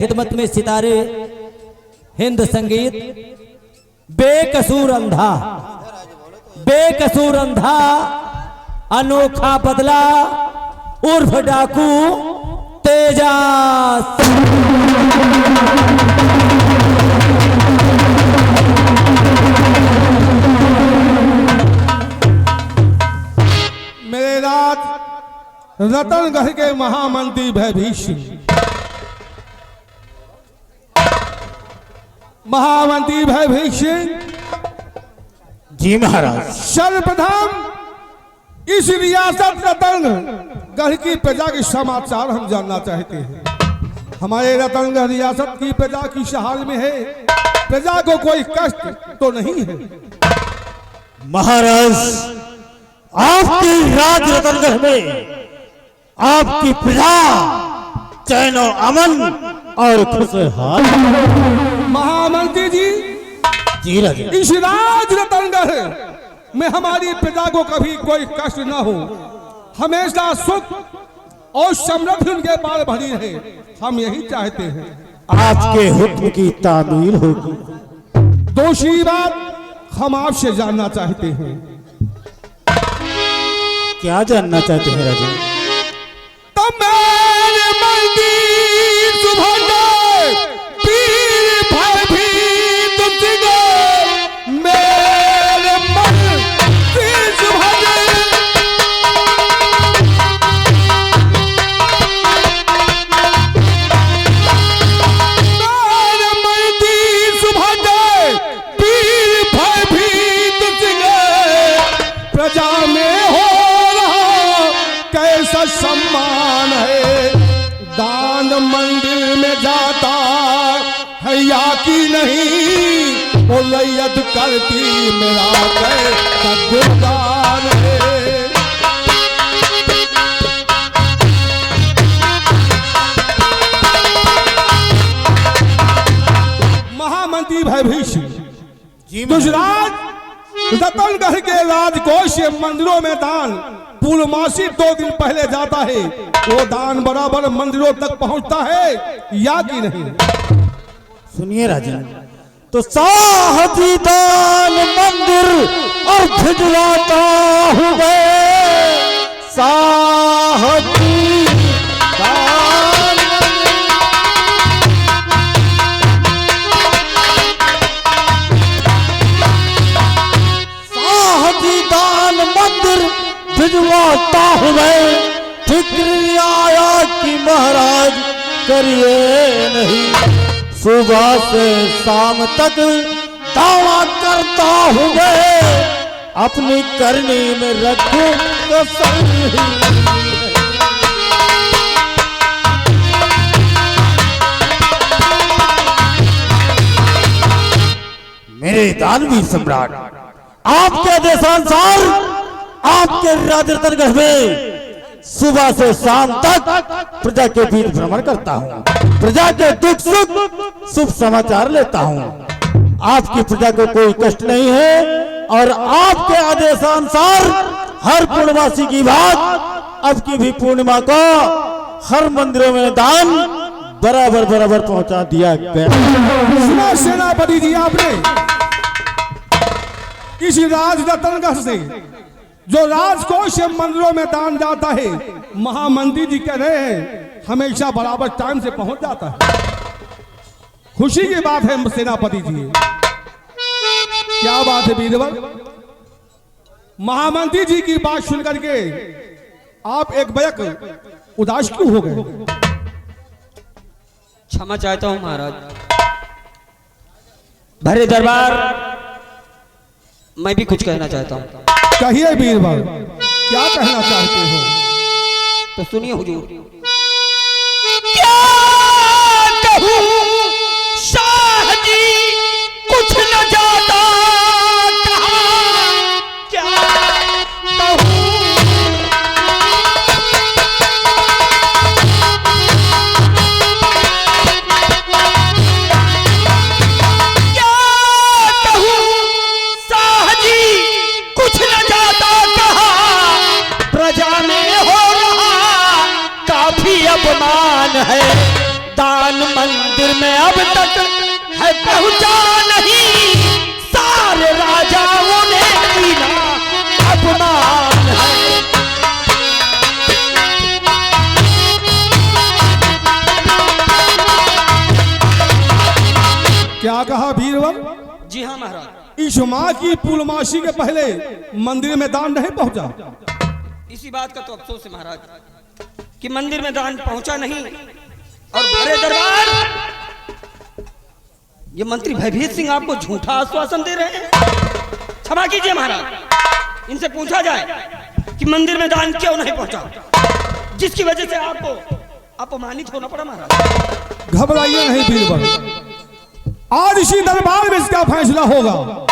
खिदमत में सितारे हिंद संगीत बेकसूर अंधा, बेकसूर अंधा अनोखा बदला उर्फ डाकू तेजास। मेरे राज रतनगढ़ के महामंत्री भयभीषण, महामंत्री भयभीषण जी महाराज। सर्वप्रथम इस रियासत रतनगढ़ की प्रजा के समाचार हम जानना चाहते हैं। हमारे रतनगढ़ रियासत की प्रजा किस हाल में है? प्रजा को कोई कष्ट तो नहीं है? महाराज, आपके राज रतनगढ़ में आपकी प्रजा चैन और अमन और खुशहाल। महामंत्री जी राजा, इस राज रतनगढ़ में हमारी प्रजा को कभी कोई कष्ट न हो, हमेशा सुख और समृद्धि उनके बाल भरी रहे, हम यही चाहते हैं। आपके हुक्म की तामील होगी। दूसरी बात हम आपसे जानना चाहते हैं। क्या जानना चाहते हैं राजा? सम्मान है, दान मंदिर में जाता है या कि नहीं, वो लैयत करती मेरा कैसा गुणगान है। महामंत्री भयभीषण गुजरात रतनगढ़ के राजकोष से मंदिरों में दान पूर्णमासी 2 दिन पहले जाता है, वो दान बराबर मंदिरों तक पहुंचता है या कि नहीं? सुनिए राजा, तो साहसी दान मंदिर और भिजवाता हुए साहसी दान मंदिर भिजवाता हुए फिक्र आया कि महाराज करिए नहीं, सुबह से शाम तक दावा करता हुए अपनी करनी में रखूं तो सही। मेरे दानवीर सम्राट, आपके आदेशानुसार आपके राज रतनगढ़ में सुबह से शाम तक प्रजा के बीच भ्रमण करता हूँ, प्रजा के दुख सुख शुभ समाचार लेता हूँ। आपकी प्रजा को कोई कष्ट नहीं है और आपके आदेशानुसार हर पूर्णमासी की बात अब की भी पूर्णिमा को हर मंदिरों में दान बराबर बराबर पहुंचा दिया गया। सेनापति जी, आपने इस राज रतनगढ़ से जो राजकोष से मंदिरों में दान जाता है, महामंत्री जी कह रहे हैं हमेशा बराबर टाइम से पहुंच जाता है। खुशी की बात है सेनापति जी। क्या बात है बीरबल? महामंत्री जी की बात सुनकर के आप एक बैक उदास क्यों हो गए? क्षमा चाहता हूं महाराज, भरे दरबार मैं भी कुछ कहना चाहता हूं। कहिए बीरबल, क्या कहना चाहते हो? तो सुनिए हुजूर। क्या कहूं शाह जी, कुछ न जाता कहा, क्या कहूं शाह जी, कुछ न जाता कहा, प्रजा में हो रहा मंदिर में अब तक है पहुंचा नहीं, सारे राजाओं ने कीना अपमान है। क्या कहा बीरबल? जी हाँ महाराज। इस माँ की पूर्णमासी के पहले मंदिर में दान नहीं पहुंचा। इसी बात का तो अफसोस है महाराज कि मंदिर में दान पहुंचा नहीं और भरे दरबार ये मंत्री भयभीत सिंह आपको झूठा आश्वासन दे रहे हैं। क्षमा कीजिए महाराज, इनसे पूछा जाए कि मंदिर में दान क्यों नहीं पहुंचा, जिसकी वजह से आपको अपमानित होना पड़ा महाराज। घबराइए नहीं बीरबल, आज इसी दरबार में इसका फैसला होगा।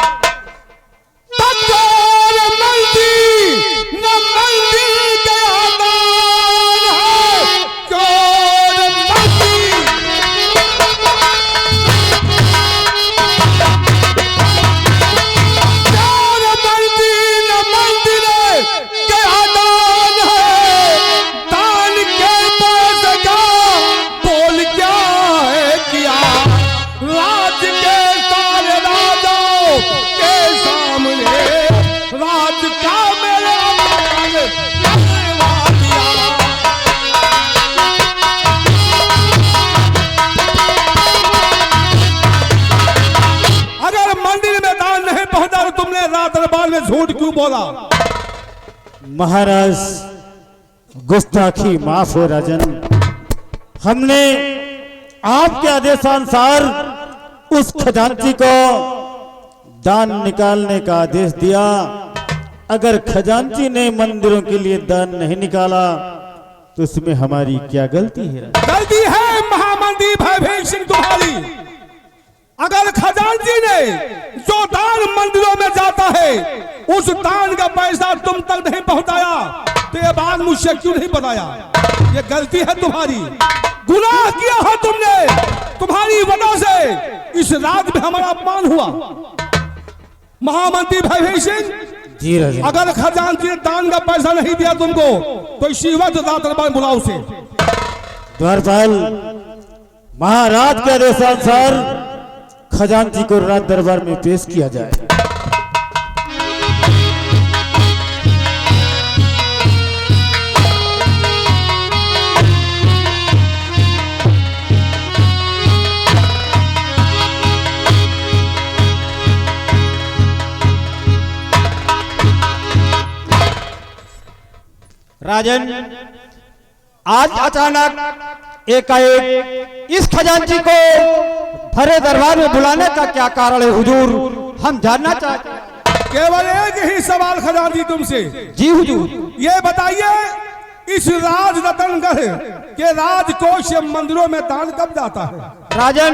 दरबार में झूठ क्यों बोला? महाराज गुस्ताखी माफ हो राजन, हमने आपके आदेशानुसार उस खजांची को दान निकालने का आदेश दिया। अगर खजांची ने मंदिरों के लिए दान नहीं निकाला तो इसमें हमारी क्या गलती है? गलती है महामंत्री भयभीत सिंह तुम्हारी। अगर खजांची ने जो दान मंदिरों में जाता है उस दान का पैसा तुम तक नहीं पहुंचाया तो ये बात मुझसे क्यों नहीं बताया? ये गलती है तुम्हारी, गुनाह किया है तुमने। तुम्हारी वजह से इस रात में हमारा अपमान हुआ। महामंत्री भयभीत सिंह जी राजा, अगर खजांची ने दान का पैसा नहीं दिया तुमको तो इसी वक्त रात दरबार बुलाओ उसे। द्वारपाल महाराज के आदेशानुसार खजांची को रात दरबार में पेश किया जाए। राजन, आज अचानक एकाएक इस खजांची को भरे दरबार में बुलाने का क्या कारण है हुजूर? हम जानना चाहते हैं। केवल एक ही सवाल खजांची तुमसे। जी हुजूर। ये बताइए इस राज रतनगढ़ के राजकोष से मंदिरों में दान कब जाता है? राजन,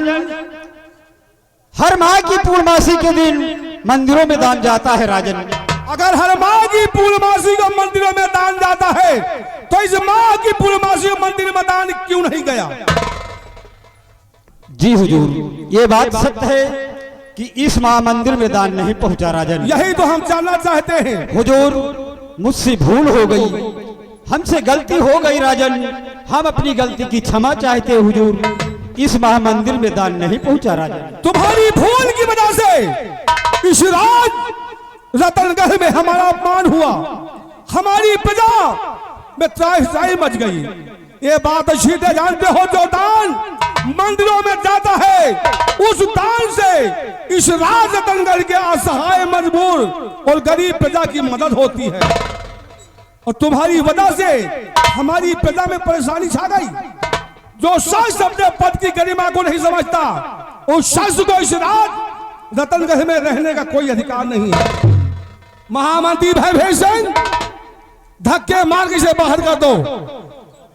हर माह की पूर्णमासी के दिन मंदिरों में दान जाता है राजन। अगर हर माह की पूर्णमासी को मंदिरों में दान जाता है तो इस माह की पूर्णमासी को मंदिर में दान क्यों नहीं गया? जी हुजूर, ये बात सत्य है कि इस माह मंदिर में दान नहीं पहुंचा राजन। यही तो हम जानना चाहते हैं। हुजूर, मुझसे भूल हो गई, हमसे गलती हो गई राजन। हम अपनी गलती की क्षमा चाहते हैं हुजूर। इस माह मंदिर में दान नहीं पहुंचा राजन। तुम्हारी भूल की वजह से इस राज रतनगढ़ में हमारा अपमान हुआ, हमारी प्रजा में त्राही मच गई। ये बात अच्छी तरह जानते हो, जो दान मंदिरों में जाता है उस दान से इस राज रतनगढ़ के असहाय, मजबूर और गरीब प्रजा की मदद होती है। और तुम्हारी वजह से हमारी प्रजा में परेशानी छा गई। जो शख्स अपने पद की गरिमा को नहीं समझता उस शख्स को इस राज रतनगढ़ में रहने का कोई अधिकार नहीं है। महामंत्री भयभीत सिंह, धक्के मार के इसे बाहर कर दो।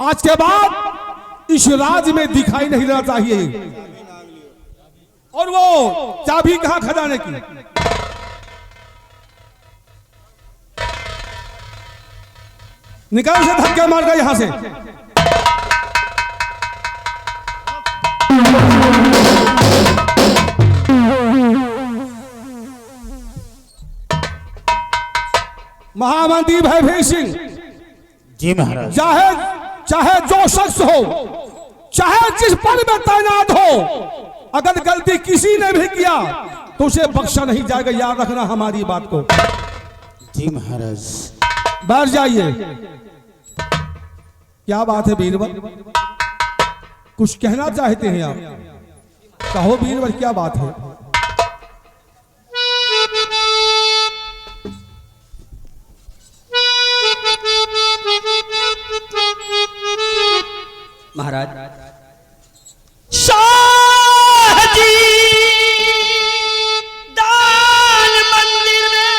आज के बाद इस राज्य में दिखाई नहीं देना चाहिए। और वो चाबी कहां खजाने की? निकाल से धक्के मार कर यहां से। महामंत्री भयभीत सिंह, जी महाराज। चाहे जो शख्स हो चाहे जिस पद में तैनात हो, अगर गलती किसी ने भी किया तो उसे बख्शा नहीं जाएगा। याद रखना हमारी बात को। जी महाराज। बैठ जाइए। क्या बात है बीरबल, कुछ कहना चाहते हैं आप? कहो बीरबल, क्या बात है? महाराज, शाह जी दान मंदिर में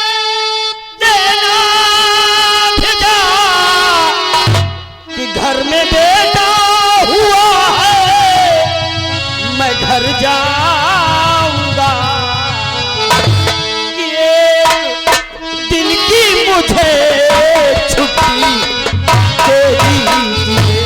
देना भेजा कि घर में बेटा हुआ है, मैं घर जाऊंगा कि एक दिन की मुझे छुट्टी दे दीजिए।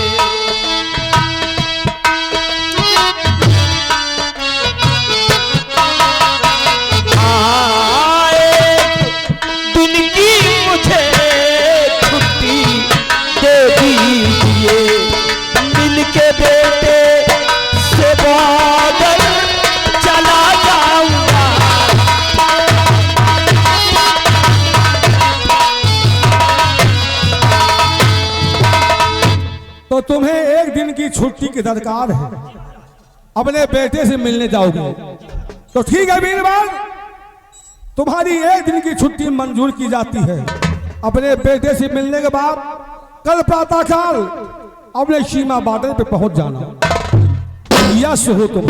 तो तुम्हें एक दिन की छुट्टी की दरकार है, अपने बेटे से मिलने जाओगे तो ठीक है बीरबल, तुम्हारी एक दिन की छुट्टी मंजूर की जाती है। अपने बेटे से मिलने के बाद कल प्रातःकाल अपने सीमा बॉर्डर पे पहुंच जाना। यश हो तुम।